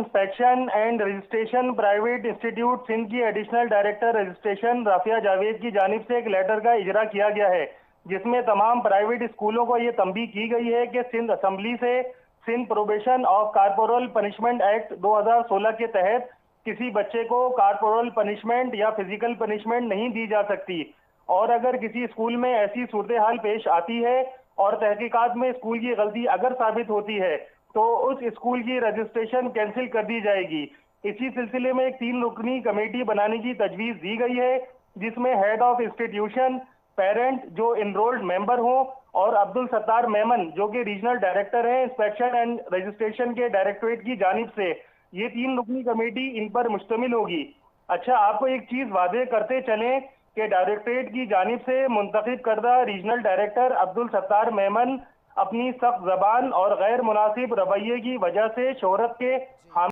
Inspection and registration private institute Sindh की additional director registration Rafia Javed की जानिब से एक लेटर का इजरा किया गया है, जिसमें तमाम प्राइवेट स्कूलों को ये तंबीह की गई है कि सिंध असम्बली से Sindh probation of corporal punishment act 2016 के तहत किसी बच्चे को कारपोरल पनिशमेंट या फिजिकल पनिशमेंट नहीं दी जा सकती। और अगर किसी स्कूल में ऐसी सूरत हाल पेश आती है और तहकीकात में स्कूल की गलती अगर साबित होती है तो उस स्कूल की रजिस्ट्रेशन कैंसिल कर दी जाएगी। इसी सिलसिले में एक 3 रुकनी कमेटी बनाने की तजवीज दी गई है, जिसमें हेड ऑफ इंस्टीट्यूशन, पेरेंट जो इनरोल्ड मेंबर हो, और अब्दुल सत्तार मेमन जो कि रीजनल डायरेक्टर हैं इंस्पेक्शन एंड रजिस्ट्रेशन के डायरेक्टरेट की जानिब से ये 3 रुकनी कमेटी इन पर मुश्तमिल होगी। अच्छा, आपको एक चीज वादे करते चलें कि डायरेक्टरेट की जानिब से मुंतखब करदा रीजनल डायरेक्टर अब्दुल सत्तार मेमन अपनी सख्त जबान और गैर मुनासिब रवैये की वजह से शोहरत के